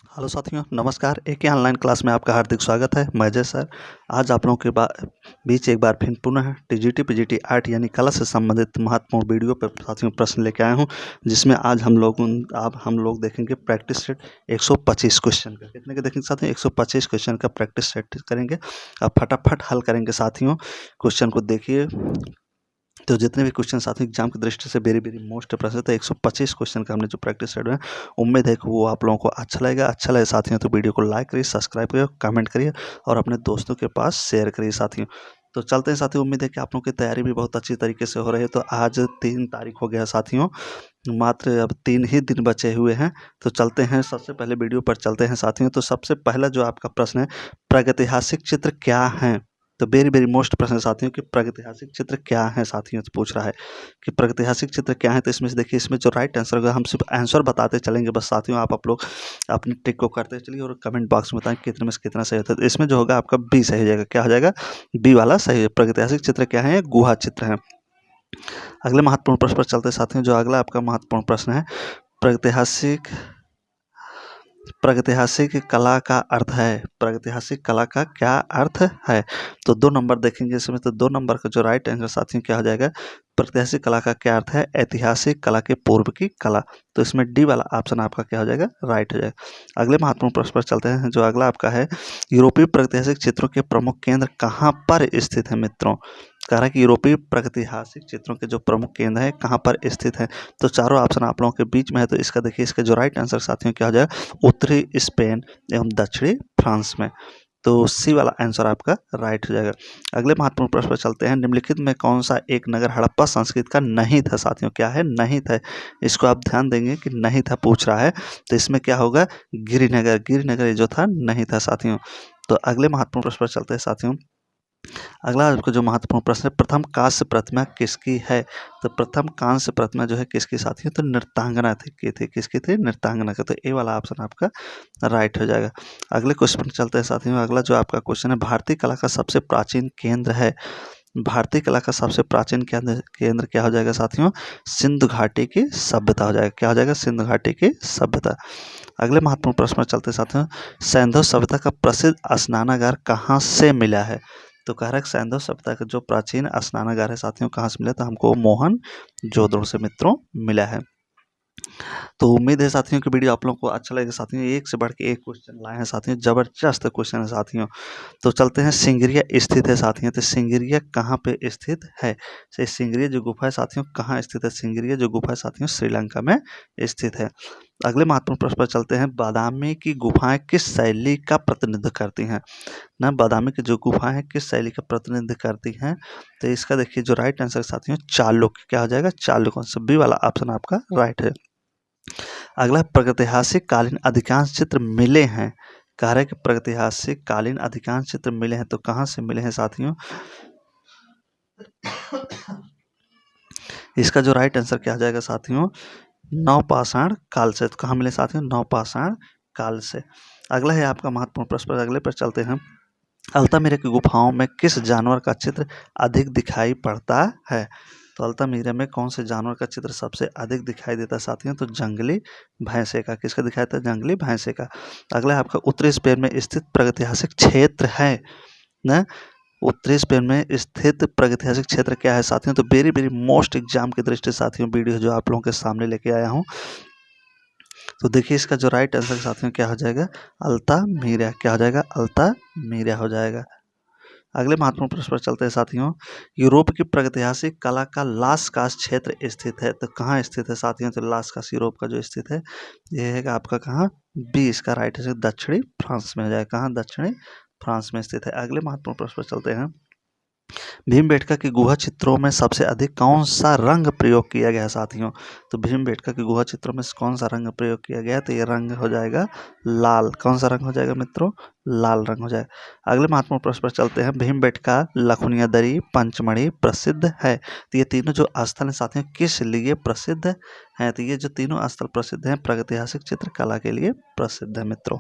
Hello साथियों, नमस्कार। एक ही ऑनलाइन क्लास में आपका हार्दिक स्वागत है। मैं अजय सर आज आप लोगों के बीच एक बार फिर पुनः टीजीटी पीजीटी आर्ट यानी कला से संबंधित महत्वपूर्ण वीडियो पर साथियों प्रश्न लेके आया हूं, जिसमें आज हम लोग देखेंगे प्रैक्टिस सेट 125 क्वेश्चन का। कितने के देखेंगे साथियों? 125 क्वेश्चन का प्रैक्टिस सेट करेंगे। अब फटाफट हल करेंगे साथियों। क्वेश्चन को देखिए, तो जितने भी क्वेश्चन साथियों एग्जाम की दृष्टि से वेरी वेरी मोस्ट प्रश्न, तो 125 क्वेश्चन का हमने जो प्रैक्टिस सेट है, उम्मीद है कि वो आप लोगों को अच्छा लगेगा। अच्छा लगे साथियों तो वीडियो को लाइक करिए, सब्सक्राइब करिए, कमेंट करिए और अपने दोस्तों के पास शेयर करिए साथियों। तो चलते हैं साथियों। उम्मीद है कि आप लोगों की तैयारी भी बहुत अच्छी तरीके से हो रही है। तो आज 3 तारीख हो गया साथियों, मात्र अब 3 ही दिन बचे हुए हैं। तो चलते हैं, सबसे पहले वीडियो पर चलते हैं साथियों। तो सबसे पहला जो आपका प्रश्न है, प्रागैतिहासिक चित्र क्या है? तो वेरी वेरी मोस्ट प्रश्न साथियों कि प्रागैतिहासिक चित्र क्या है साथियों, तो पूछ रहा है कि प्रागैतिहासिक चित्र क्या है। तो इसमें से देखिए, इसमें जो राइट आंसर होगा, हम सिर्फ आंसर बताते चलेंगे बस साथियों। आप लोग अपनी टिक को करते चलिए और कमेंट बॉक्स में बताएं कितने में से कितना सही होता है। तो इसमें जो होगा आपका बी सही हो जाएगा। क्या हो जाएगा? बी वाला सही है। प्रागैतिहासिक चित्र क्या है? गुहा चित्र है। अगले महत्वपूर्ण प्रश्न पर चलते साथियों। जो अगला आपका महत्वपूर्ण प्रश्न है, प्रागैतिहासिक प्रागैतिहासिक कला का अर्थ है। प्रागैतिहासिक कला का क्या अर्थ है? तो 2 नंबर देखेंगे इसमें। तो 2 नंबर का जो राइट आंसर साथियों क्या हो जाएगा? प्रागैतिहासिक कला का क्या अर्थ है? ऐतिहासिक कला के पूर्व की कला। तो इसमें डी वाला ऑप्शन आपका क्या हो जाएगा? राइट हो जाएगा। अगले महत्वपूर्ण प्रश्न पर चलते हैं। जो अगला आपका है, यूरोपीय प्रागैतिहासिक चित्रों के प्रमुख केंद्र कहाँ पर स्थित है मित्रों? कह रहा है कि यूरोपीय प्रागैतिहासिक चित्रों के जो प्रमुख केंद्र है कहाँ पर स्थित है। तो चारों ऑप्शन आप लोगों के बीच में है। तो इसका देखिए, इसका जो राइट आंसर साथियों क्या हो जाएगा? उत्तरी स्पेन एवं दक्षिणी फ्रांस में। तो सी वाला आंसर आपका राइट हो जाएगा। अगले महत्वपूर्ण प्रश्न पर चलते हैं। निम्नलिखित में कौन सा एक नगर हड़प्पा संस्कृति का नहीं था साथियों? क्या है? नहीं था। इसको आप ध्यान देंगे कि नहीं था पूछ रहा है। तो इसमें क्या होगा? गिरिनगर। गिरिनगर ये जो था नहीं था साथियों। तो अगले महत्वपूर्ण प्रश्न पर चलते हैं साथियों। अगला आपका जो महत्वपूर्ण प्रश्न है, प्रथम कांस्य प्रतिमा किसकी है? तो प्रथम कांस्य प्रतिमा जो है किसकी साथियों? तो नृत्यांगना थी। किसकी थी? नृत्यांगना का। तो ए वाला ऑप्शन आपका राइट हो जाएगा। अगले क्वेश्चन चलते हैं साथियों। अगला जो आपका क्वेश्चन है, भारतीय कला का सबसे प्राचीन केंद्र है। भारतीय कला का सबसे प्राचीन केंद्र क्या हो जाएगा साथियों? सिंधु घाटी की सभ्यता हो जाएगा। क्या हो जाएगा? सिंधु घाटी की सभ्यता। अगले महत्वपूर्ण प्रश्न पर चलते साथियों। सैंधव सभ्यता का प्रसिद्ध स्नानागार कहाँ से मिला है? तो कह रहा है सैंधव सभ्यता का जो प्राचीन स्नानागार है साथियों कहाँ से मिला? तो हमको मोहन जोदड़ो से मित्रों मिला है। तो उम्मीद है साथियों की वीडियो आप लोगों को अच्छा लगेगा साथियों। एक से बढ़ के एक क्वेश्चन लाए हैं साथियों, जबरदस्त क्वेश्चन है साथियों। तो चलते हैं, सिंगरिया स्थित है साथियों। तो सिंगरिया कहाँ पे स्थित है? तो सिंगरिया जो गुफा है साथियों कहाँ स्थित है? सिंगरिया जो गुफा है साथियों श्रीलंका में स्थित है। अगले महत्वपूर्ण प्रश्न पर चलते हैं। बादामी की गुफाएं किस शैली का प्रतिनिधित्व करती हैं? ना, बादामी की जो गुफाएं हैं किस शैली का प्रतिनिधित्व करती हैं? तो इसका देखिए जो राइट आंसर साथियों चालुक्य। क्या हो जाएगा? चालुक्य। बी वाला ऑप्शन आपका राइट है। अगला, प्रागैतिहासिक कालीन अधिकांश चित्र मिले हैं। कह रहे हैं कि प्रागैतिहासिक कालीन अधिकांश चित्र मिले हैं। तो कहाँ से मिले हैं साथियों? इसका जो राइट आंसर क्या हो जाएगा साथियों? नवपाषाण काल से। तो कहाँ मिले साथियों? नवपाषाण काल से। अगला है आपका महत्वपूर्ण प्रश्न। अगले पर चलते हैं। अल्तामिरा की गुफाओं में किस जानवर का चित्र अधिक दिखाई पड़ता है? तो अल्तामिरा में कौन से जानवर का चित्र सबसे अधिक दिखाई देता है साथियों? तो जंगली भैंसे का। किसका दिखाई देता है? जंगली भैंसे का। अगला है आपका, उत्तरी स्पेन में स्थित प्रागैतिहासिक क्षेत्र है ना। उत्तरी स्पेन में स्थित प्रागैतिहासिक क्षेत्र क्या है साथियों? तो वेरी वेरी मोस्ट एग्जाम की दृष्टि से साथियों वीडियो जो आप लोगों के सामने लेके आया हूँ। तो देखिए, इसका जो राइट आंसर साथियों क्या हो जाएगा? अल्तामिरा। क्या हो जाएगा? अल्तामिरा हो जाएगा। अगले महत्वपूर्ण प्रश्न पर चलते हैं साथियों। यूरोप की प्रागैतिहासिक कला का लास्कास क्षेत्र स्थित है। तो कहाँ स्थित है साथियों? तो लास्कास यूरोप का जो स्थित है यह है आपका कहाँ? बी इसका राइट है, दक्षिणी फ्रांस में हो जाएगा। कहाँ? दक्षिणी फ्रांस में स्थित है। अगले महत्वपूर्ण प्रश्न पर चलते हैं। भीमबेटका की गुहा चित्रों में सबसे अधिक कौन सा रंग प्रयोग किया गया है साथियों? तो भीमबेटका की गुहा चित्रों में कौन सा रंग प्रयोग किया गया है? तो ये रंग हो जाएगा लाल। कौन सा रंग हो जाएगा मित्रों? लाल रंग हो जाएगा। अगले महत्वपूर्ण प्रश्न पर चलते हैं। भीमबेटका, लखुनिया दरी, पंचमढ़ी प्रसिद्ध है। तो ये तीनों जो स्थल हैं साथियों किस लिए प्रसिद्ध हैं? तो ये जो तीनों स्थल प्रसिद्ध हैं प्रागैतिहासिक चित्रकला के लिए प्रसिद्ध है मित्रों।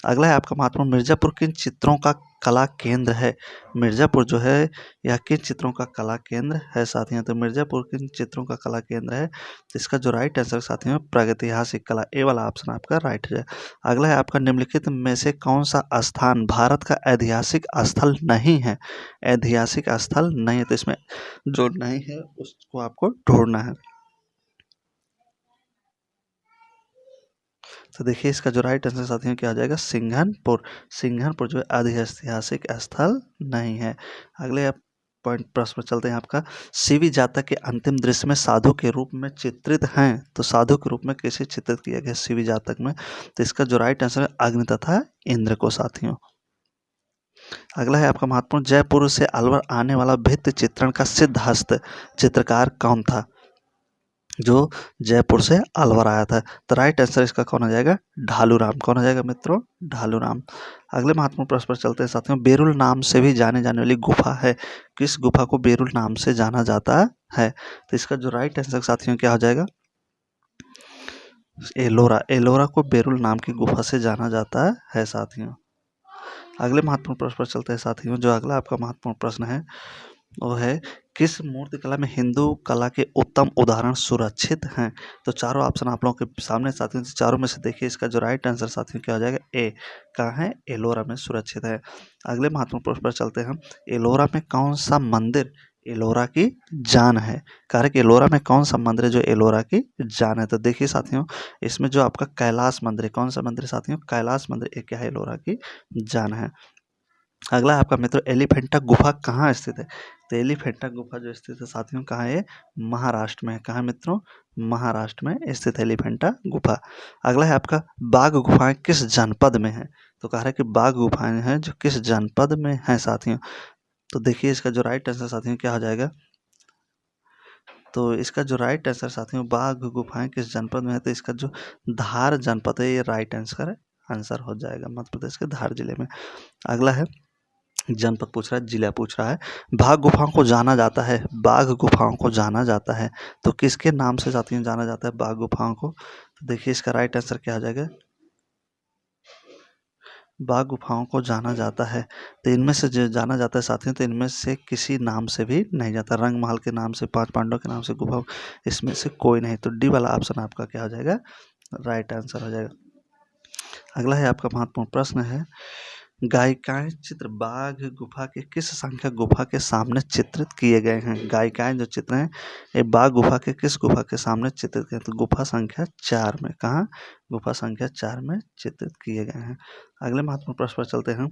अगला है आपका महत्वपूर्ण, मिर्जापुर किन चित्रों का कला केंद्र है? मिर्जापुर जो है यह किन चित्रों का कला केंद्र है साथियों? तो मिर्जापुर किन चित्रों का कला केंद्र है? तो इसका जो राइट आंसर साथियों प्रागैतिहासिक कला, ए वाला ऑप्शन आपका राइट है। अगला है आपका, निम्नलिखित में से कौन सा स्थान भारत का ऐतिहासिक स्थल नहीं है? ऐतिहासिक स्थल नहीं है, तो इसमें जो नहीं है उसको आपको ढूंढना है। तो देखिए इसका जो राइट आंसर साथियों क्या आ जाएगा? सिंघनपुर। सिंघनपुर जो है ऐतिहासिक स्थल नहीं है। अगले आप पॉइंट प्रश्न में चलते हैं आपका, शिवी जातक के अंतिम दृश्य में साधु के रूप में चित्रित हैं। तो साधु के रूप में कैसे चित्रित किया गया शिवी जातक में? तो इसका जो राइट आंसर है अग्नि तथा इंद्र को साथियों। अगला है आपका महत्वपूर्ण, जयपुर से अलवर आने वाला भित्ति चित्रण का सिद्धहस्त चित्रकार कौन था? जो जयपुर से अलवर आया था। तो राइट आंसर इसका कौन हो जाएगा? ढालू राम। कौन हो जाएगा मित्रों? ढालू राम। अगले महत्वपूर्ण प्रश्न पर चलते हैं साथियों। बेरुल नाम से भी जाने जाने वाली गुफा है, किस गुफा को बेरुल नाम से जाना जाता है? तो इसका जो राइट आंसर साथियों क्या हो जाएगा? एलोरा। एलोरा को बेरुल नाम की गुफा से जाना जाता है साथियों। अगले महत्वपूर्ण प्रश्न पर चलते हैं साथियों। जो अगला आपका महत्वपूर्ण प्रश्न है वो है, किस मूर्तिकला में हिंदू कला के उत्तम उदाहरण सुरक्षित हैं? तो चारों ऑप्शन आप लोगों के सामने साथियों, चारों में से देखिए इसका जो राइट आंसर साथियों क्या हो जाएगा? ए। कहाँ है? एलोरा में सुरक्षित है। अगले महत्वपूर्ण प्रश्न पर चलते हैं। एलोरा में कौन सा मंदिर एलोरा की जान है? कारण कि एलोरा में कौन सा मंदिर है जो एलोरा की जान है? तो देखिए साथियों इसमें जो आपका कैलाश मंदिर है, कौन सा मंदिर साथियों? कैलाश मंदिर, एक क्या है? एलोरा की जान है। अगला आपका मित्र, एलिफेंटा गुफा कहाँ स्थित है? तो एलिफेंटा गुफा जो स्थित है साथियों कहाँ है? महाराष्ट्र में। कहाँ मित्रों? महाराष्ट्र में स्थित है एलिफेंटा गुफा। अगला है आपका, बाघ गुफाएं किस जनपद में है? तो कह रहा है कि बाघ गुफाएं हैं जो किस जनपद में है साथियों? तो देखिए इसका जो राइट आंसर साथियों क्या हो जाएगा? तो इसका जो राइट आंसर साथियों, बाघ गुफाएं किस जनपद में है? तो इसका जो धार जनपद है ये राइट आंसर हो जाएगा, मध्य प्रदेश के धार जिले में। अगला है, जनपद पूछ रहा है, जिला पूछ रहा है। बाघ गुफाओं को जाना जाता है, बाघ गुफाओं को जाना जाता है तो किसके नाम से साथियों जाना जाता है बाघ गुफाओं को? तो देखिए इसका राइट आंसर क्या आ जाएगा? बाघ गुफाओं को जाना जाता है, तो इनमें से जो जाना जाता है साथियों, तो इनमें से किसी नाम से भी नहीं जाता। रंग महल के नाम से, पांच पांडवों के नाम से गुफा, इसमें से कोई नहीं। तो डी वाला ऑप्शन आपका क्या हो जाएगा? राइट आंसर हो जाएगा। अगला है आपका महत्वपूर्ण प्रश्न है, गायिकाएं चित्र बाघ गुफा के किस संख्या गुफा के सामने चित्रित किए गए हैं? गायिकाएं जो चित्र हैं ये बाघ गुफा के किस गुफा के सामने चित्रित किए? तो गुफा संख्या 4 में। कहाँ? गुफा संख्या 4 में चित्रित किए गए हैं। अगले महत्वपूर्ण प्रश्न पर चलते हैं।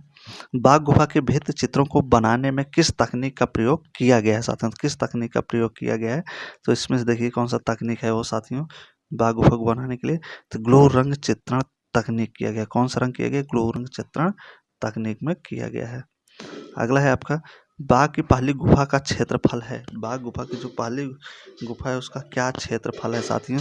बाघ गुफा के भित्ति चित्रों को बनाने में किस तकनीक का प्रयोग किया गया है साथियों? किस तकनीक का प्रयोग किया गया है? तो इसमें से देखिए कौन सा तकनीक है वो साथियों बाघ गुफा को बनाने के लिए? तो ग्लो रंग चित्रण तकनीक किया गया। कौन सा रंग किया गया? ग्लो रंग चित्रण तकनीक में किया गया है। अगला है आपका, बाघ की पहली गुफा का क्षेत्रफल है। बाघ गुफा की जो पहली गुफा है उसका क्या क्षेत्रफल है साथियों?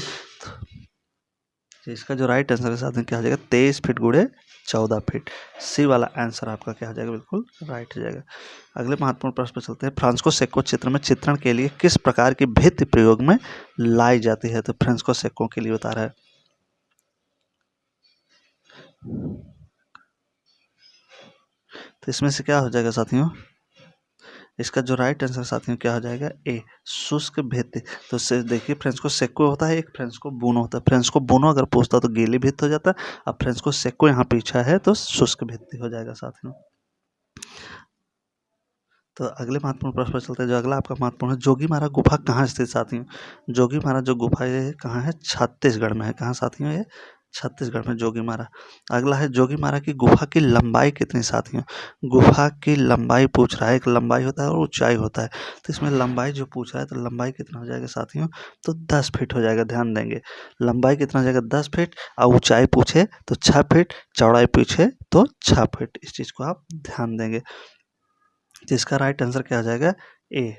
तो इसका जो राइट आंसर है साथियों क्या हो जाएगा? 23 फीट गुणे 14 फीट। सी वाला आंसर आपका क्या हो जाएगा? बिल्कुल राइट हो जाएगा। अगले महत्वपूर्ण प्रश्न पर चलते हैं। फ्रांसिस्को सेक्को चित्र में चित्रण के लिए किस प्रकार की भित्ति प्रयोग में लाई जाती है? तो फ्रांसिस्को सेक्को के लिए बता रहा है। तो इसमें से क्या हो जाएगा साथियों? इसका जो राइट आंसर साथियों क्या हो जाएगा? ए, शुष्क भित्ति। तो देखिए फ्रांसिस्को सेक्को होता है, एक फ्रांसिस्को बोनो होता है। फ्रांसिस्को बोनो अगर पूछता तो गीली भित्ति हो जाता, अब फ्रांसिस्को सेक्को यहाँ पीछा है तो शुष्क भित्ति हो जाएगा साथियों। तो अगले महत्वपूर्ण प्रश्न पर चलते हैं। जो अगला आपका महत्वपूर्ण है, जोगीमारा गुफा कहाँ स्थित साथियों? जोगीमारा जो गुफा है कहाँ है? छत्तीसगढ़ में है। कहाँ साथियों? ये छत्तीसगढ़ में जोगीमारा। अगला है, जोगीमारा की गुफा की लंबाई कितनी साथियों? गुफा की लंबाई पूछ रहा है, एक लंबाई होता है और ऊंचाई होता है। तो इसमें लंबाई जो पूछ रहा है तो लंबाई कितना हो जाएगा साथियों? तो 10 फीट हो जाएगा। ध्यान देंगे लंबाई कितना हो जाएगा? 10 फीट, और ऊंचाई पूछे तो 6 फीट, चौड़ाई पूछे तो 6 फीट। इस चीज़ को आप ध्यान देंगे। जिसका राइट आंसर क्या आ जाएगा? ए।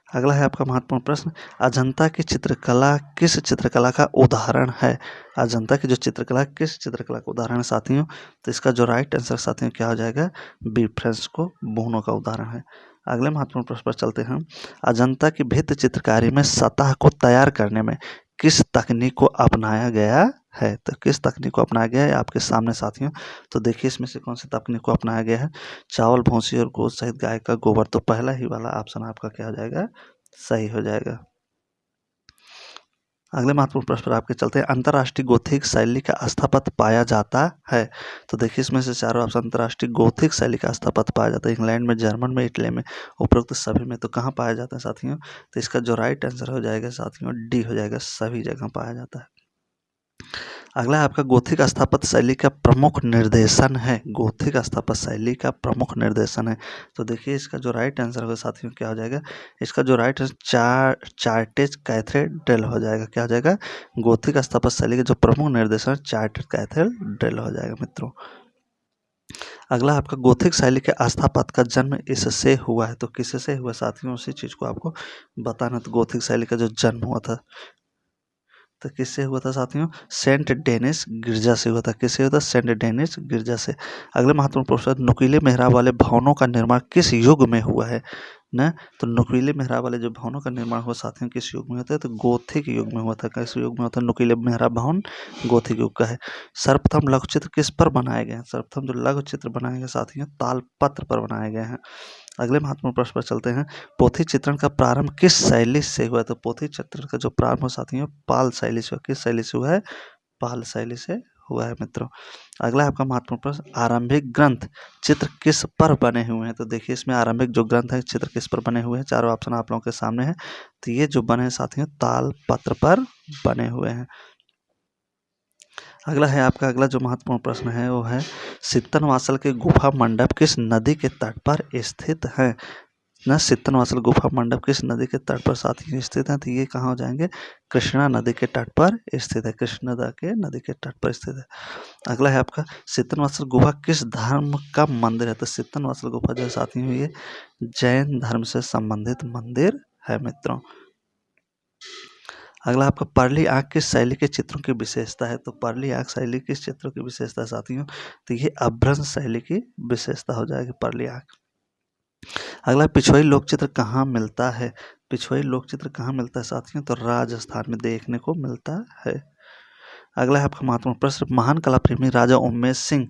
अगला है आपका महत्वपूर्ण प्रश्न, अजंता की चित्रकला किस चित्रकला का उदाहरण है? अजंता की जो चित्रकला किस चित्रकला का उदाहरण है साथियों? तो इसका जो राइट आंसर साथियों क्या हो जाएगा? बी, फ्रेस्को बोनो का उदाहरण है। अगले महत्वपूर्ण प्रश्न पर चलते हैं। अजंता की भित्ति चित्रकारी में सतह को तैयार करने में किस तकनीक को अपनाया गया है? तो किस तकनीक को अपनाया गया है आपके सामने साथियों? तो देखिए इसमें से कौन सी तकनीक को अपनाया गया है? चावल, भूसी और गोश्त सहित गाय का गोबर। तो पहला ही वाला ऑप्शन आपका क्या हो जाएगा? सही हो जाएगा। अगले महत्वपूर्ण प्रश्न पर आपके चलते हैं। अंतर्राष्ट्रीय गोथिक शैली का स्थापत्य पाया जाता है? तो देखिए इसमें से चारों ऑप्शन अंतर्राष्ट्रीय गोथिक शैली का स्थापत्य पाया जाता है इंग्लैंड में, जर्मन में, इटली में, उपरोक्त सभी में। तो कहाँ पाया जाता है साथियों? तो इसका जो राइट आंसर हो जाएगा साथियों डी हो जाएगा, सभी जगह पाया जाता है। अगला है आपका गोथिक स्थापत्य शैली का प्रमुख निर्देशन है। गोथिक स्थापत्य शैली का प्रमुख निर्देशन है। तो देखिए इसका जो राइट आंसर होगा साथियों क्या हो जाएगा? इसका जो राइट आंसर चार्टेज कैथेड्रल हो जाएगा। क्या हो जाएगा? गोथिक स्थापत्य शैली का जो प्रमुख निर्देशन है चार्टेज कैथेड्रल हो जाएगा मित्रों। अगला आपका गोथिक शैली के स्थापत्य का जन्म इससे हुआ है। तो किससे हुआ साथियों? उसी चीज को आपको बताना। तो गोथिक शैली का जो जन्म हुआ था तो किससे हुआ था साथियों? सेंट डेनिस गिरजा से हुआ था। किससे हुआ था? सेंट डेनिस गिरजा से। अगले महत्वपूर्ण प्रश्न, नुकीले मेहराब वाले भवनों का निर्माण किस युग में हुआ है? ना तो नुकीले मेहराब वाले जो भवनों का निर्माण हुआ साथियों किस युग में होता है? तो गोथिक युग में हुआ था। किस युग में होता है नुकीले मेहराब भवन? गोथिक युग का है। सर्वप्रथम लघु चित्र किस पर बनाए गए हैं? सर्वप्रथम जो लघु चित्र बनाए गए साथियों तालपत्र पर बनाए गए हैं। अगले महत्वपूर्ण प्रश्न पर चलते हैं। पोथी चित्रण का प्रारंभ किस शैली से हुआ? तो पोथी चित्रण का जो प्रारंभ हो साथियों पाल शैली से हुआ। किस शैली से हुआ है? पाल शैली से हुआ है मित्रों। अगला आपका महत्वपूर्ण प्रश्न, आरंभिक ग्रंथ चित्र किस पर बने हुए हैं? तो देखिए इसमें आरंभिक जो ग्रंथ है चित्र किस पर बने हुए हैं? चारों ऑप्शन आप लोगों के सामने है। तो ये जो बने हैं साथियों ताल पत्र पर बने हुए हैं। अगला है आपका अगला जो महत्वपूर्ण प्रश्न है वो है, सित्तनवासल के गुफा मंडप किस नदी के तट पर स्थित है? न सित्तनवासल गुफा मंडप किस नदी के तट पर साथियों स्थित है? तो ये कहाँ हो जाएंगे? कृष्णा नदी के तट पर स्थित है। कृष्णा नदी के तट पर स्थित है। अगला है आपका, सित्तनवासल गुफा किस धर्म का मंदिर है? तो सित्तनवासल गुफा जो साथियों ये जैन धर्म से संबंधित मंदिर है मित्रों। अगला आपका परली आँख किस शैली के चित्रों की विशेषता है? तो परली आँख शैली किस चित्रों की विशेषता है साथियों? तो ये अभ्रंश शैली की विशेषता हो जाएगी परली आँख। अगला पिछोई लोकचित्र कहाँ मिलता है? पिछोई लोकचित्र कहाँ मिलता है साथियों? तो राजस्थान में देखने को मिलता है। अगला है आपका महत्वपूर्ण प्रश्न, महान कला प्रेमी राजा उमेश सिंह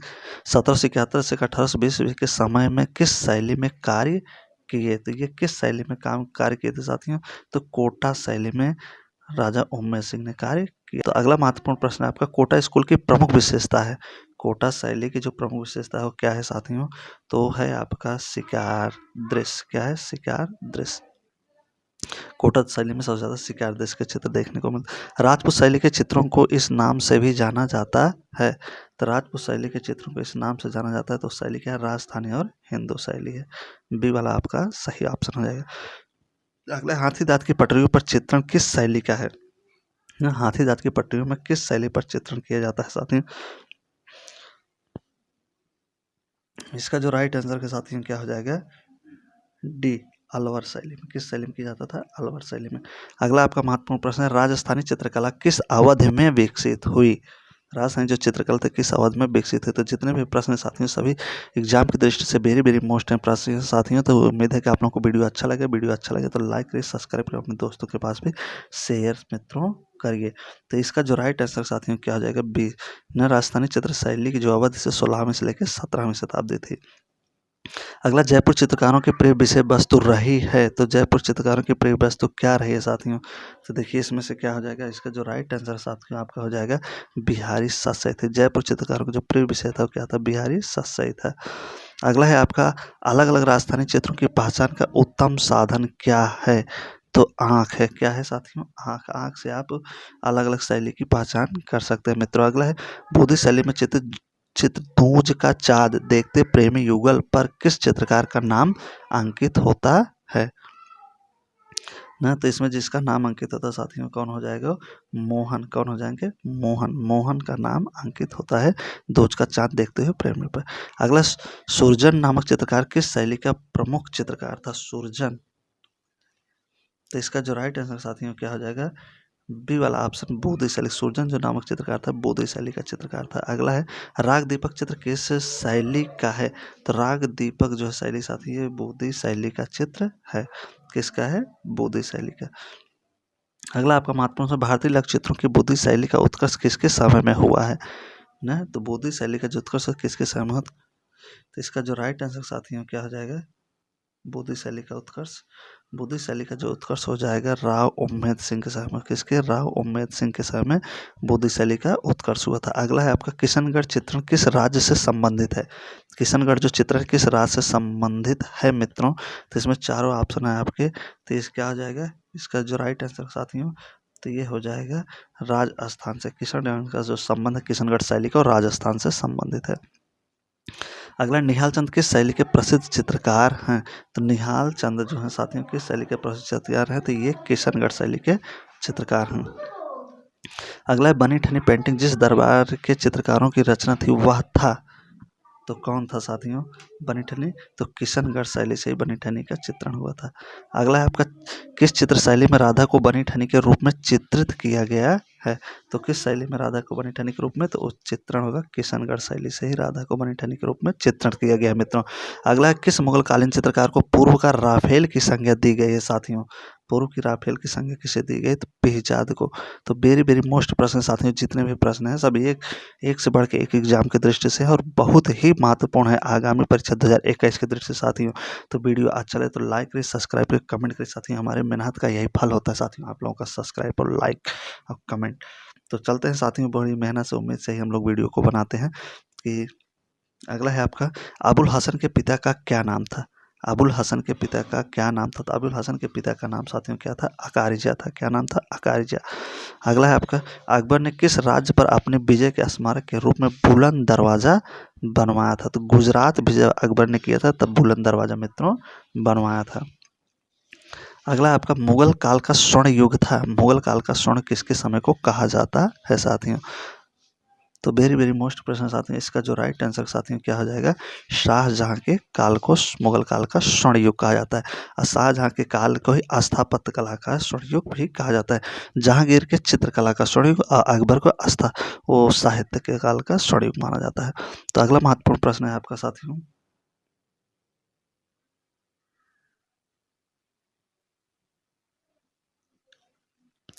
1771 से 1820 के समय में किस शैली में कार्य किए? तो ये किस शैली में कार्य किए थे साथियों? तो कोटा शैली में राजा उमेश सिंह ने कार्य किया। तो अगला महत्वपूर्ण प्रश्न है आपका, कोटा स्कूल की प्रमुख विशेषता है। कोटा शैली की जो प्रमुख विशेषता है वो क्या है साथियों? तो है आपका शिकार दृश्य। क्या है? शिकार दृश्य। कोटा शैली में सबसे ज्यादा शिकार दृश्य के चित्र देखने को मिलते। राजपूत शैली के चित्रों को इस नाम से भी जाना जाता है। तो राजपूत शैली के चित्रों को इस नाम से जाना जाता है। तो शैली क्या है? राजस्थानी और हिंदू शैली है। बी वाला आपका सही ऑप्शन हो जाएगा। अगला, हाथी दांत की पटरियों पर चित्रण किस शैली का है? हाथी दांत की पटरियों में किस शैली पर चित्रण किया जाता है साथियों? इसका जो राइट आंसर के साथियों क्या हो जाएगा? डी, अलवर शैली में। किस शैली में किया जाता था? अलवर शैली में। अगला आपका महत्वपूर्ण प्रश्न है, राजस्थानी चित्रकला किस अवधि में विकसित हुई? राजस्थानी जो चित्रकला थे किस अवधि में विकसित हुई? तो जितने भी प्रश्न साथियों सभी एग्जाम की दृष्टि से वेरी वेरी मोस्ट है प्रश्न साथियों। तो उम्मीद है कि आप लोगों को वीडियो अच्छा लगे। वीडियो अच्छा लगे तो लाइक करिए, सब्सक्राइब करिए, अपने दोस्तों के पास भी शेयर मित्रों करिए। तो इसका जो राइट आंसर साथियों क्या हो जाएगा? बी, न राजस्थानी चित्र शैली की जो अवधि से 16वीं से लेकर 17वीं शताब्दी थी। अगला, जयपुर चित्रकारों की प्रिय विषय वस्तु रही है। तो जयपुर चित्रकारों की प्रिय वस्तु क्या रही है साथियों? तो देखिए इसमें से क्या हो जाएगा? इसका जो राइट आंसर साथियों आपका हो जाएगा बिहारी सतसई थे। जयपुर चित्रकारों का जो प्रिय विषय था वो क्या था? बिहारी सतसई था। अगला है आपका, अलग अलग राजस्थानी चित्रों की पहचान का उत्तम साधन क्या है? तो आँख है। क्या है साथियों? आँख। आँख से आप अलग अलग शैली की पहचान कर सकते हैं मित्रों। अगला है, बोधि शैली में चित्रतूज का चाँद देखते प्रेमी युगल पर किस चित्रकार का नाम अंकित होता है? ना तो इसमें जिसका नाम अंकित होता है साथियों कौन हो जाएगा? मोहन। कौन हो जाएंगे? मोहन। मोहन का नाम अंकित होता है दूज का चाँद देखते हुए प्रेमी पर। अगला, सुरजन नामक चित्रकार किस शैली का प्रमुख चित्रकार था? सुरजन तो इसका जो राइट आंसर साथियों क्या हो जाएगा, बी वाला ऑप्शन बोधि शैली। सूरजन जो नामक चित्रकार था बोधि शैली का चित्रकार था। अगला है राग दीपक चित्र किस शैली का है, तो राग दीपक जो शैली साथी है बोधि शैली का चित्र है। किसका है, बोधि शैली का। अगला आपका महत्वपूर्ण है भारतीय लघु चित्रों की बोधि शैली का उत्कर्ष किसके समय में हुआ है ना, तो बोधि शैली का जो उत्कर्ष किसके समय में हुआ, तो इसका जो राइट आंसर साथियों क्या हो जाएगा, बोधि शैली का उत्कर्ष। बोधि शैली का जो उत्कर्ष हो जाएगा राव उम्मेद सिंह के समय में। किसके, राव उम्मेद सिंह के समय में बोधि शैली का उत्कर्ष हुआ था। अगला है आपका किशनगढ़ चित्रण किस राज्य से संबंधित है। किशनगढ़ जो चित्रण किस राज्य से संबंधित है मित्रों, तो इसमें चारों ऑप्शन है आपके, तो इस क्या हो जाएगा, इसका जो राइट आंसर साथियों तो ये हो जाएगा राजस्थान से। किशनगढ़ का जो संबंध है किशनगढ़ शैली का और राजस्थान से संबंधित है। अगला निहाल चंद किस शैली के प्रसिद्ध चित्रकार हैं, तो निहाल चंद जो है साथियों किस शैली के प्रसिद्ध चित्रकार हैं, तो ये किशनगढ़ शैली के चित्रकार हैं। अगला है बनी ठनी पेंटिंग जिस दरबार के चित्रकारों की रचना थी वह था, तो कौन था साथियों, बनी ठनी, तो किशनगढ़ शैली से ही बनी ठनी का चित्रण हुआ था। अगला है आपका किस चित्र शैली में राधा को बनी ठनी के रूप में चित्रित किया गया है, तो किस शैली में राधा को बनी ठनी के रूप में, तो चित्रण होगा किशनगढ़ शैली से ही राधा को बनी ठनी के रूप में चित्रण किया गया है मित्रों। अगला है किस मुगल कालीन चित्रकार को पूर्व का राफेल की संज्ञा दी गई है साथियों, पूर्व की राफेल की संज्ञा किसे दी गई, तो पिहजाद को। तो वेरी वेरी मोस्ट प्रश्न साथियों, जितने भी प्रश्न हैं सब एक से बढ़ के एक एग्जाम की दृष्टि से है और बहुत ही महत्वपूर्ण है आगामी परीक्षा 2021 की दृष्टि से साथियों। तो वीडियो अच्छा लगे तो लाइक करिए, सब्सक्राइब करिए, कमेंट करिए साथियों। हमारे मेहनत का यही फल होता है साथियों, आप लोगों का सब्सक्राइब और लाइक और कमेंट। तो चलते हैं साथियों, बड़ी मेहनत से उम्मीद से ही हम लोग वीडियो को बनाते हैं। कि अगला है आपका अबुल हसन के पिता का क्या नाम था, अबुल हसन के पिता का क्या नाम था, तो अबुल हसन के पिता का नाम साथियों क्या था, अकारिजा था। क्या नाम था, अकारिजा। अगला है आपका अकबर ने किस राज्य पर अपने विजय के स्मारक के रूप में बुलंद दरवाजा बनवाया था, तो गुजरात विजय अकबर ने किया था तब बुलंद दरवाजा मित्रों बनवाया था। अगला आपका मुगल काल का स्वर्ण युग था, मुगल काल का स्वर्ण किसके समय को कहा जाता है साथियों, तो वेरी वेरी मोस्ट प्रश्न साथियों, इसका जो राइट आंसर साथियों क्या हो जाएगा, शाहजहां के काल को मुगल काल का स्वर्ण युग कहा जाता है। और शाहजहां के काल को ही स्थापत्य कला का स्वर्ण युग भी कहा जाता है। जहांगीर के चित्रकला का स्वर्ण युग और अकबर को वो साहित्य के काल का स्वर्ण युग माना जाता है। तो अगला महत्वपूर्ण प्रश्न है आपका साथियों,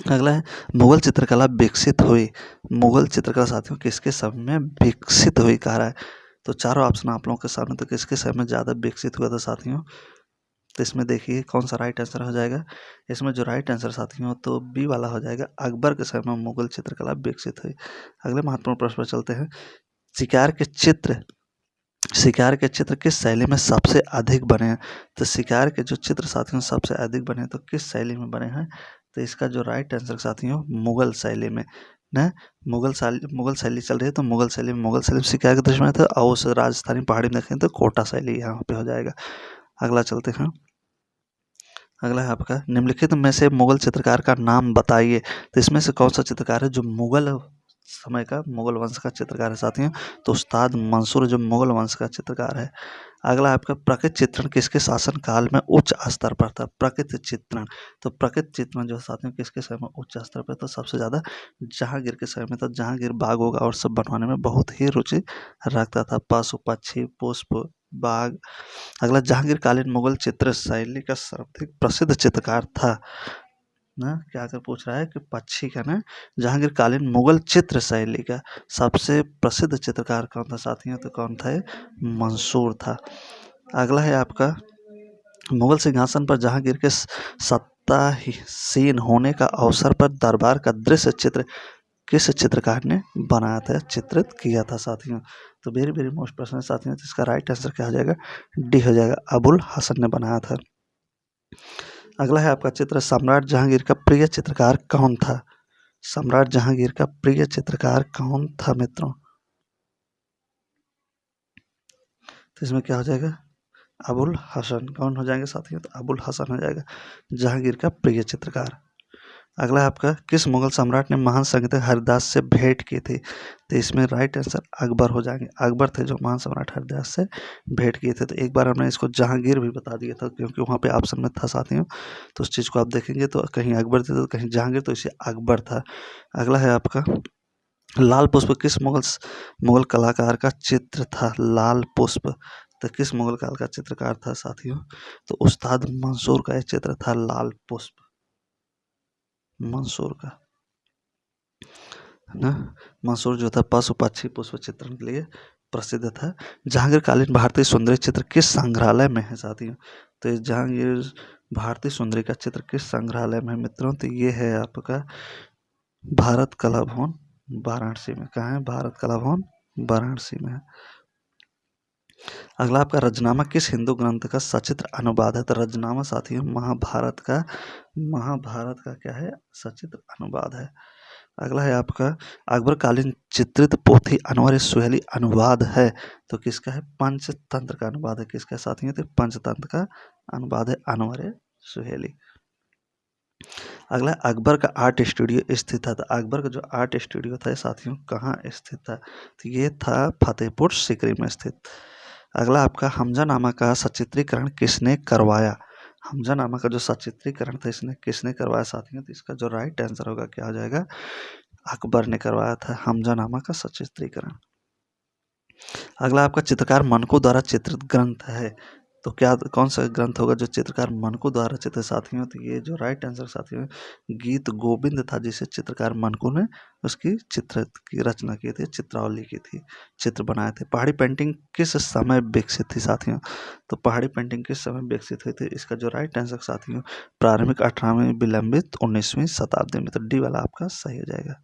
अगला है मुगल चित्रकला विकसित हुई, मुगल चित्रकला साथियों किसके समय में विकसित हुई कह रहा है, तो चारों ऑप्शन आप लोगों के सामने, तो किसके समय में ज़्यादा विकसित हुआ था साथियों, तो इसमें देखिए कौन सा राइट आंसर हो जाएगा, इसमें जो राइट आंसर साथियों तो बी वाला हो जाएगा, अकबर के समय में मुगल चित्रकला विकसित हुई। अगले महत्वपूर्ण प्रश्न पर चलते हैं, शिकार के चित्र, शिकार के चित्र किस शैली में सबसे अधिक बने हैं, तो शिकार के जो चित्र साथियों सबसे अधिक बने हैं तो किस शैली में बने हैं, तो इसका जो राइट आंसर साथियों मुगल शैली में ना, मुगल शैली चल रही है तो मुगल शैली में शिकार के दृश्य में था, और उस राजस्थानी पहाड़ी में देखें तो कोटा शैली यहाँ पे हो जाएगा। अगला चलते हैं, अगला है आपका निम्नलिखित में से मुगल चित्रकार का नाम बताइए, तो इसमें से कौन सा चित्रकार है जो मुगल समय का मुगल वंश का चित्रकार है साथियों, तो उस्ताद मंसूर जो मुगल वंश का चित्रकार है। अगला आपका प्रकृति चित्रण किसके शासन काल में उच्च स्तर पर था, प्रकृति चित्रण, तो प्रकृति चित्रण जो साथियों किसके समय में उच्च स्तर पर था, सबसे ज़्यादा जहांगीर के समय में था। जहांगीर बाग होगा और सब बनवाने में बहुत ही रुचि रखता था, पशु पक्षी पुष्प बाग। अगला जहांगीर कालीन मुगल चित्र शैली का सर्वाधिक प्रसिद्ध चित्रकार था ना, क्या कर पूछ रहा है कि पक्षी का ना, जहांगीर कालीन मुगल चित्र शैली का सबसे प्रसिद्ध चित्रकार कौन था साथियों, तो कौन था, मंसूर था। अगला है आपका मुगल सिंहासन पर जहांगीर के सत्तासीन होने का अवसर पर दरबार का दृश्य चित्र किस चित्रकार ने बनाया था, चित्रित किया था साथियों, तो वेरी वेरी मोस्ट प्रश्न है साथियों, तो इसका राइट आंसर क्या हो जाएगा, डी हो जाएगा, अबुल हसन ने बनाया था। अगला है आपका चित्र सम्राट जहांगीर का प्रिय चित्रकार कौन था, सम्राट जहांगीर का प्रिय चित्रकार कौन था मित्रों, तो इसमें क्या हो जाएगा, अबुल हसन। कौन हो जाएंगे साथियों, तो अबुल हसन हो जाएगा जहांगीर का प्रिय चित्रकार। अगला है आपका, किस मुगल सम्राट ने महान संगीतज्ञ हरिदास से भेंट की थी? तो इसमें राइट आंसर अकबर हो जाएंगे। अकबर थे जो महान सम्राट हरिदास से भेंट किए थे। तो एक बार हमने इसको जहांगीर भी बता दिया था, क्योंकि वहाँ पे ऑप्शन में था साथियों। तो उस चीज़ को आप देखेंगे तो कहीं अकबर थे तो कहीं जहांगीर, तो इसे अकबर था। अगला है आपका, लाल पुष्प किस मुगल कलाकार का चित्र था? लाल पुष्प तो किस मुगल काल का चित्रकार था साथियों? तो उस्ताद मंसूर का यह चित्र था लाल पुष्प, मंसूर का, है ना। मंसूर जो था पशु पक्षी पुष्प चित्रण के लिए प्रसिद्ध था। जहांगीर कालीन भारतीय सुंदरी चित्र किस संग्रहालय में है साथियों? तो ये जहांगीर भारतीय सुंदरी का चित्र किस संग्रहालय में है मित्रों? तो ये है आपका भारत कला भवन वाराणसी में। कहाँ है? भारत कला भवन वाराणसी में है। अगला आपका, रजनामा किस हिंदू ग्रंथ का सचित्र अनुवाद है? तो रजनामा साथियों महाभारत का क्या है? सचित्र अनुवाद है। अगला है आपका, अकबर कालीन चित्रित पोथी अनवर सुहेली अनुवाद है। तो किसका है? पंचतंत्र का अनुवाद है। किसका साथियों? तो पंचतंत्र का अनुवाद है अनवर सुहेली। अगला, अकबर का आर्ट स्टूडियो स्थित था। तो अकबर का जो आर्ट स्टूडियो था साथियों कहाँ स्थित था? तो ये था फतेहपुर सीकरी में स्थित। अगला आपका, हमजानामा का सचित्रीकरण किसने करवाया? हमजानामा का जो सचित्रीकरण था इसने किसने करवाया साथियों? तो इसका जो राइट आंसर होगा क्या हो जाएगा? अकबर ने करवाया था हमजानामा का सचित्रीकरण। अगला आपका, चित्रकार मनकू द्वारा चित्रित ग्रंथ है। तो क्या कौन सा ग्रंथ होगा जो चित्रकार मनकू द्वारा चित्रित साथियों? तो ये जो राइट आंसर साथियों, गीत गोविंद था, जिसे चित्रकार मनकू ने उसकी चित्र की रचना की थी, चित्रावली की थी, चित्र बनाए थे। पहाड़ी पेंटिंग किस समय विकसित थी साथियों? तो पहाड़ी पेंटिंग किस समय विकसित हुई थी? इसका जो राइट आंसर साथियों, प्रारंभिक 18वीं विलंबित 19वीं शताब्दी में। तो डी वाला आपका सही हो जाएगा।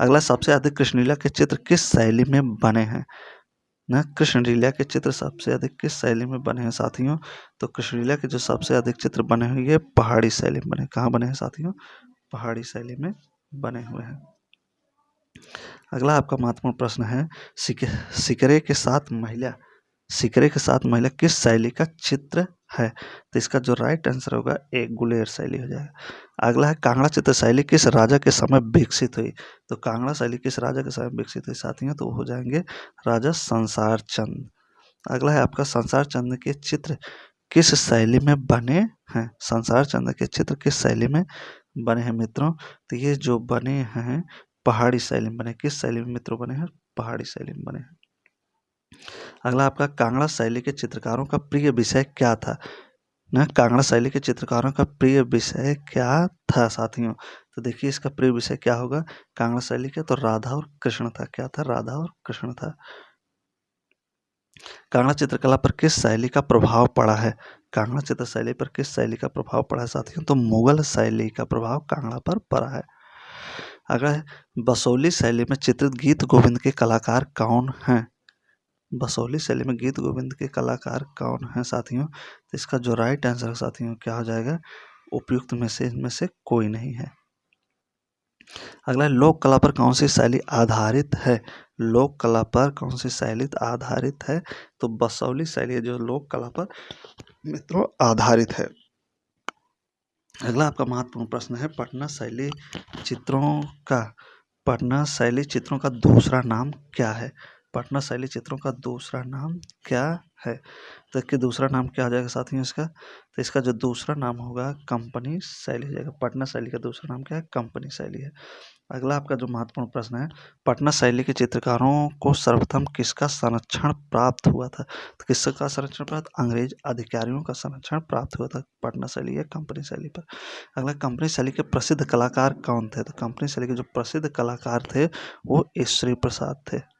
अगला, सबसे अधिक कृष्णलीला के चित्र किस शैली में बने हैं? ना, कृष्णलीला के चित्र सबसे अधिक किस शैली में बने हैं साथियों? तो कृष्णलीला के जो सबसे अधिक चित्र बने हुए ये पहाड़ी शैली में बने। कहाँ बने हैं साथियों? पहाड़ी शैली में बने हुए हैं। अगला आपका महत्वपूर्ण प्रश्न है, सिकरे के साथ महिला किस शैली का चित्र है? तो इसका जो राइट आंसर होगा एक गुलेर शैली हो जाएगा। अगला है, कांगड़ा चित्र शैली किस राजा के समय विकसित हुई? तो कांगड़ा शैली किस राजा के समय विकसित हुई साथियों? तो हो जाएंगे राजा संसार चंद। अगला है आपका, संसार चंद के चित्र किस शैली में बने हैं? संसार चंद के चित्र किस शैली में बने हैं मित्रों? तो ये जो बने हैं पहाड़ी शैली में बने। किस शैली में मित्रों बने हैं? पहाड़ी शैली में बने हैं। अगला आपका, कांगड़ा शैली के चित्रकारों का प्रिय विषय क्या था? ना, कांगड़ा शैली के चित्रकारों का प्रिय विषय क्या था साथियों? तो देखिए इसका प्रिय विषय क्या होगा कांगड़ा शैली के? तो राधा और कृष्ण था। क्या था? राधा और कृष्ण था। कांगड़ा चित्रकला पर किस शैली का प्रभाव पड़ा है? कांगड़ा चित्र शैली पर किस शैली का प्रभाव पड़ा है साथियों? तो मुगल शैली का प्रभाव कांगड़ा पर पड़ा है। अगर बसोली शैली में चित्रित गीत गोविंद के कलाकार कौन हैं? बसोली शैली में गीत गोविंद के कलाकार कौन हैं साथियों? तो इसका जो राइट आंसर है साथियों क्या हो जाएगा? उपयुक्त में से इनमें से कोई नहीं है। अगला, लोक कला पर कौन सी शैली आधारित है? लोक कला पर कौन सी शैली आधारित है? तो बसौली शैली जो लोक कला पर मित्रों आधारित है। अगला आपका महत्वपूर्ण प्रश्न है, पटना शैली चित्रों का दूसरा नाम क्या है? पटना शैली चित्रों का दूसरा नाम क्या है? तो इसके दूसरा नाम क्या हो जाएगा साथियों इसका? तो इसका जो दूसरा नाम होगा कंपनी शैली हो जाएगा। पटना शैली का दूसरा नाम क्या है? कंपनी शैली है। अगला आपका जो महत्वपूर्ण प्रश्न है, पटना शैली के चित्रकारों को सर्वप्रथम किसका संरक्षण प्राप्त हुआ था? तो किसका संरक्षण प्राप्त? अंग्रेज अधिकारियों का संरक्षण प्राप्त हुआ था पटना शैली या कंपनी शैली पर। अगला, कंपनी शैली के प्रसिद्ध कलाकार कौन थे? तो कंपनी शैली के जो प्रसिद्ध कलाकार थे वो ईश्वरी प्रसाद थे।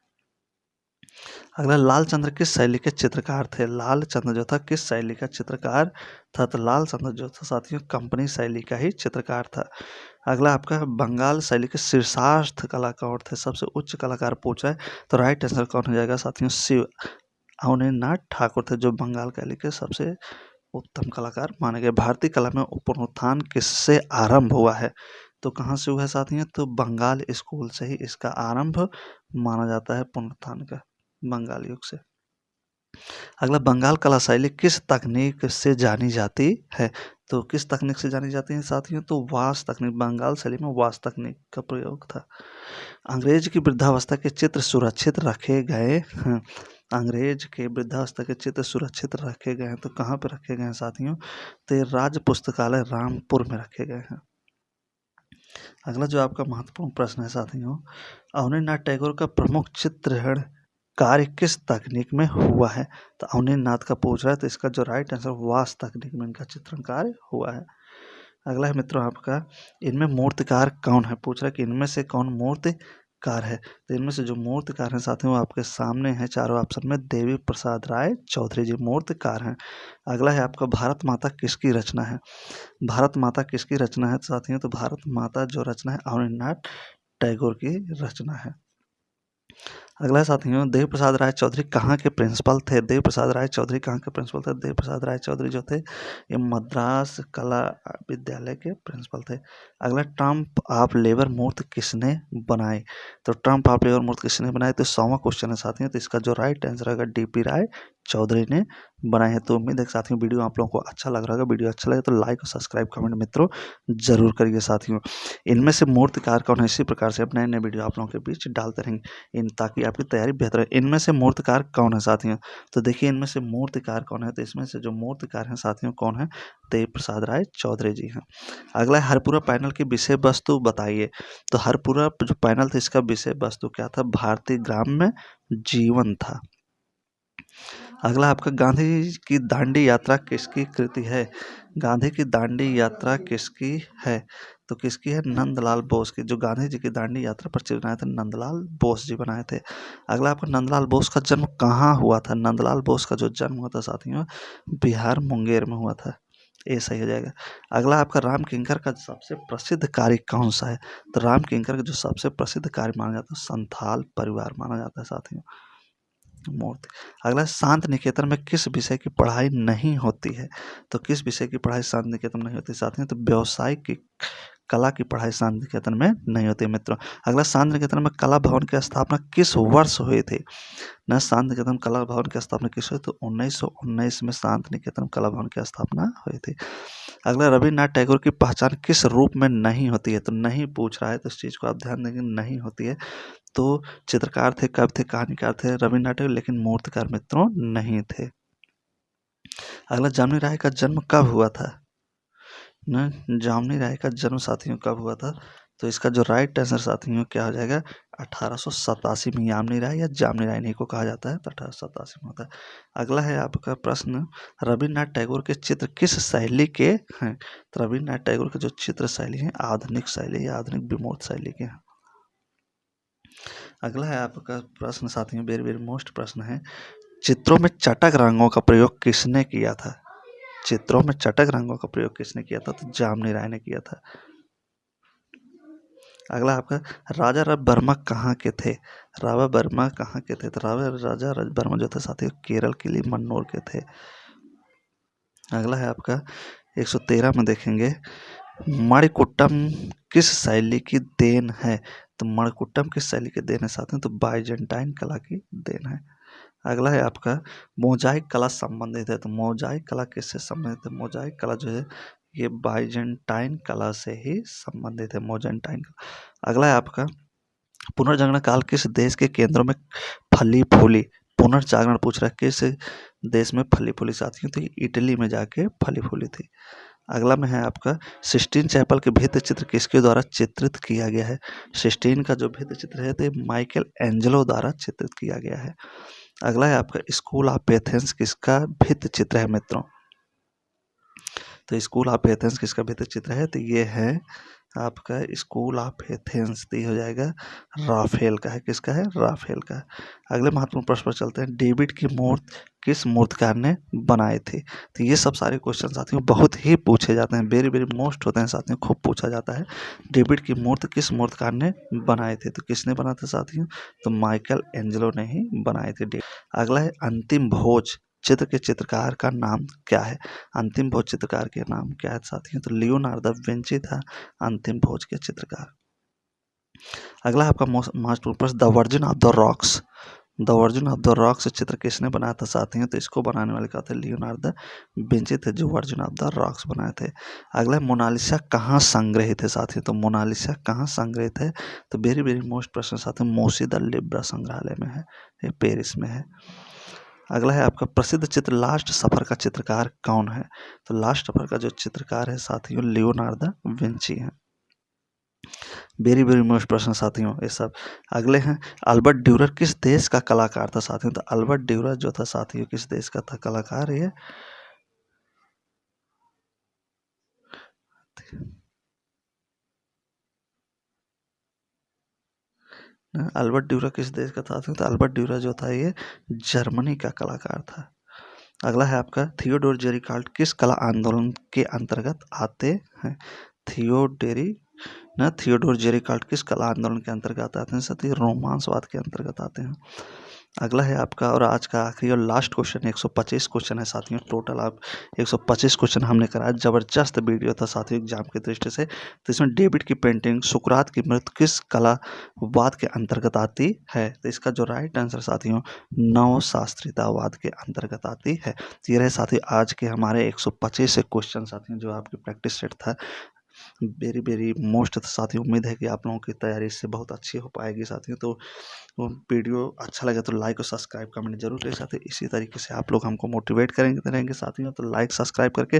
अगला, लालचंद्र किस शैली के चित्रकार थे? लालचंद्र जो था किस शैली का चित्रकार था? तो लालचंद्र जो था साथियों कंपनी शैली का ही चित्रकार था। अगला आपका, बंगाल शैली के शीर्षार्थ कलाकार थे, सबसे उच्च कलाकार पूछा है तो राइट आंसर कौन हो जाएगा साथियों? शिव अवनीनाथ ठाकुर थे जो बंगाल शैली के सबसे उत्तम कलाकार माने गए। भारतीय कला में पुनरुत्थान किससे आरंभ हुआ है? तो कहाँ से हुआ है साथियों? तो बंगाल स्कूल से ही इसका आरंभ माना जाता है पुनरुत्थान का, बंगाल युग से। अगला, बंगाल कला शैली किस तकनीक से जानी जाती है? तो किस तकनीक से जानी जाती है साथियों? तो वास तकनीक, बंगाल शैली में वास तकनीक का प्रयोग था। अंग्रेज की वृद्धावस्था के चित्र सुरक्षित रखे गए हैं। अंग्रेज के वृद्धावस्था के चित्र सुरक्षित रखे गए हैं, तो कहाँ पे रखे गए हैं साथियों? तो ये राज्य पुस्तकालय रामपुर में रखे गए हैं। अगला जो आपका महत्वपूर्ण प्रश्न है साथियों, अवनीनाथ टैगोर का प्रमुख चित्रण कार्य किस तकनीक में हुआ है? तो अवनीनाथ का पूछ रहा है, तो इसका जो राइट आंसर वास तकनीक में इनका चित्रण कार्य हुआ है। अगला है मित्रों आपका, इनमें मूर्तिकार कौन है? पूछ रहा है कि इनमें से कौन मूर्तिकार है? तो इनमें से जो मूर्तिकार हैं साथियों वो आपके सामने हैं चारों ऑप्शन में, देवी प्रसाद राय चौधरी जी मूर्तिकार हैं। अगला है आपका, भारत माता किसकी रचना है? भारत माता किसकी रचना है साथियों? तो भारत माता जो रचना है अवनीनाथ टैगोर की रचना है। अगला साथियों, देव प्रसाद राय चौधरी कहाँ के प्रिंसिपल थे? देव प्रसाद राय चौधरी कहाँ के प्रिंसिपल थे? देव प्रसाद राय चौधरी जो थे ये मद्रास कला विद्यालय के प्रिंसिपल थे। अगला, ट्रम्प ऑफ लेबर मूर्ति किसने बनाई? तो ट्रम्प ऑफ लेबर मूर्ति किसने बनाई? तो 100वां क्वेश्चन है साथियों, तो इसका जो राइट आंसर होगा डीपी राय चौधरी ने बनाए हैं। तो उम्मीद है साथियों वीडियो आप लोगों को अच्छा लग रहा होगा। वीडियो अच्छा लगे तो लाइक और सब्सक्राइब कमेंट मित्रों जरूर करिए साथियों। इनमें से मूर्तिकार कौन है? इसी प्रकार से अब नए नए वीडियो आप लोगों के बीच डालते रहेंगे ताकि आपकी तैयारी बेहतर है। इनमें से मूर्तिकार कौन है साथियों? तो देखिए इनमें से मूर्तिकार कौन है, तो इसमें से जो मूर्तिकार हैं साथियों कौन है? देव प्रसाद राय चौधरी जी हैं। अगला है, हरपुरा पैनल की विषय वस्तु बताइए। तो हरपुरा जो पैनल था इसका विषय वस्तु क्या था? भारतीय ग्राम्य जीवन था। अगला आपका, गांधी की दांडी यात्रा किसकी कृति है? गांधी की दांडी यात्रा किसकी है? तो किसकी है? नंदलाल बोस की। जो गांधी जी की दांडी यात्रा पर चित्र बनाए थे नंदलाल बोस जी बनाए थे। अगला आपका, नंदलाल बोस का जन्म कहाँ हुआ था? नंदलाल बोस का जो जन्म हुआ था साथियों बिहार मुंगेर में हुआ था। ये सही हो जाएगा। अगला आपका, राम किंकर का सबसे प्रसिद्ध कार्य कौन सा है? तो राम किंकर का जो सबसे प्रसिद्ध कार्य माना जाता है संथाल परिवार माना जाता है साथियों मूर्ति। अगला, शांत निकेतन में किस विषय की पढ़ाई नहीं होती है? तो किस विषय की पढ़ाई शांत निकेतन में नहीं होती साथियों? तो व्यवसाय की कला की पढ़ाई शांत निकेतन में नहीं होती मित्रों। अगला, शांत निकेतन में कला भवन की स्थापना किस वर्ष हुई थी? न शांत निकेतन कला भवन की स्थापना किस हुई? तो 1919 में शांत निकेतन कला भवन की स्थापना हुई थी। अगला, रविन्द्रनाथ टैगोर की पहचान किस रूप में नहीं होती है? तो नहीं पूछ रहा है, तो इस चीज़ को आप ध्यान देंगे, नहीं होती है। तो चित्रकार थे, कवि थे, कहानीकार थे रविन्द्रनाथ टैगोर, लेकिन मूर्तिकार मित्रों नहीं थे। अगला, जामिनी राय का जन्म कब हुआ था? न जामिनी राय का जन्म साथियों कब हुआ था? तो इसका जो राइट आंसर साथियों क्या हो जाएगा? 1887 में यामिनी राय या जामिनी राय इन्हीं को कहा जाता है, तो 1887 में होता है। अगला है आपका प्रश्न, रविन्द्रनाथ टैगोर के चित्र किस शैली के हैं? तो रविन्द्रनाथ टैगोर के जो चित्र शैली है आधुनिक शैली या आधुनिक विमूर्त शैली के हैं। अगला है आपका प्रश्न साथियों, वेरी वेरी मोस्ट प्रश्न है, चित्रों में चटक रंगों का प्रयोग किसने किया था? चित्रों में चटक रंगों का प्रयोग किसने किया था? तो जामिनी राय ने किया था। अगला आपका, राजा रवि वर्मा कहाँ के थे? राजा वर्मा कहाँ के थे? तो राजा रवि वर्मा जो थे साथियों केरल के लिए मन्नौर के थे। अगला है आपका 113 में देखेंगे, मणिकुट्टम किस शैली की देन है? तो मणिकुट्टम किस शैली की देन है साथियों? तो बाइजेंटाइन कला की देन है। अगला है आपका, मोजाइक कला संबंधित है। तो मोजाइक कला किससे संबंधित है? मोजाइक कला जो है ये बाइजेंटाइन कला से ही संबंधित है, मोजेंटाइन कला। अगला है आपका, पुनर्जागरण काल किस देश के केंद्रों में फली फूली? पुनर्जागरण पूछ रहा है किस देश में फली फूली साथियों? तो इटली में जाके फली फूली थी। अगला में है आपका, सिस्टीन चैपल के भित्ति चित्र किसके द्वारा चित्रित किया गया है? सिस्टीन का जो भित्ति चित्र है तो माइकल एंजेलो द्वारा चित्रित किया गया है। अगला है आपका, स्कूल ऑफ एथेंस किसका भित्ति चित्र है मित्रों? तो स्कूल ऑफ एथेंस किसका भित्ति चित्र है? तो ये है आपका स्कूल ऑफ एथेंस, तो हो जाएगा राफेल का है। किसका है? राफेल का। अगले महत्वपूर्ण प्रश्न पर चलते हैं, डेविड की मूर्ति किस मूर्तिकार ने बनाई थी? तो ये सब सारे क्वेश्चन साथियों बहुत ही पूछे जाते हैं, वेरी वेरी मोस्ट होते हैं साथियों, खूब पूछा जाता है। डेविड की मूर्ति किस मूर्तिकार ने बनाई थी? तो किसने बनाया था साथियों? तो माइकल एंजेलो ने ही बनाई थी। अगला है, अंतिम भोज चित्र के चित्रकार का नाम क्या है? अंतिम भोज चित्रकार के नाम क्या है साथियों? तो लियोनार्दो विंची था अंतिम भोज के चित्रकार। अगला आपका महत्वपूर्ण प्रश्न, the virgin of the rocks the virgin of the rock से चित्र किसने बनाया था साथियों? तो इसको बनाने वाले क्या थे? लियोनार्डो दा विंची थे जो वर्जिन ऑफ द रॉक्स बनाए थे। अगला मोनालिसा कहाँ संग्रहित है साथियों? तो मोनालिसा कहाँ संग्रहित है? तो वेरी वेरी मोस्ट प्रश्न साथियों मोसी द लिब्रा संग्रहालय में है, ये पेरिस में है। अगला है आपका प्रसिद्ध चित्र लास्ट सफर का चित्रकार कौन है? तो लास्ट सफर का जो चित्रकार है साथियों लियोनार्डो दा विंची है। वेरी वेरी मोस्ट प्रश्न साथियों ये सब। अगले हैं अल्बर्ट ड्यूरर किस देश का कलाकार था साथियों? तो अल्बर्ट ड्यूरर जो था साथियों किस देश का था कलाकार? ये अल्बर्ट ड्यूरर किस देश का था? तो अल्बर्ट ड्यूरर जो था ये जर्मनी का कलाकार था। अगला है आपका थियोडोर जेरिकाल्ट किस कला आंदोलन के अंतर्गत आते हैं? थियोडोर जेरिकाल्ट किस कला आंदोलन के अंतर्गत आते हैं? साथ ही रोमांसवाद के अंतर्गत आते हैं। अगला है आपका और आज का आखिरी और लास्ट क्वेश्चन 125 क्वेश्चन है साथियों। टोटल आप 125 क्वेश्चन हमने कराया। जबरदस्त वीडियो था साथियों एग्जाम की दृष्टि से। तो इसमें डेविड की पेंटिंग सुकरात की मृत्यु किस कलावाद के अंतर्गत आती है? तो इसका जो राइट आंसर साथियों नवशास्त्रीयतावाद के अंतर्गत आती है। तो ये रहे साथी आज के हमारे 125 क्वेश्चन साथियों जो आपकी प्रैक्टिस सेट था। वेरी वेरी मोस्ट साथियों उम्मीद है कि आप लोगों की तैयारी इससे बहुत अच्छी हो पाएगी साथियों। तो वीडियो अच्छा लगे तो लाइक और सब्सक्राइब कमेंट जरूर करें साथियों। इसी तरीके से आप लोग हमको मोटिवेट करेंगे रहेंगे साथियों। तो लाइक सब्सक्राइब करके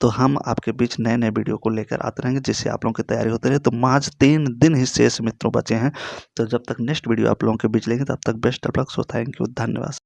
तो हम आपके बीच नए नए वीडियो को लेकर आते रहेंगे जिससे आप लोगों की तैयारी होती रहे। तो मार्च 3 दिन ही शेष मित्रों बचे हैं। तो जब तक नेक्स्ट वीडियो आप लोगों के बीच लेंगे तब तक best of luck. So thank you, धन्यवाद।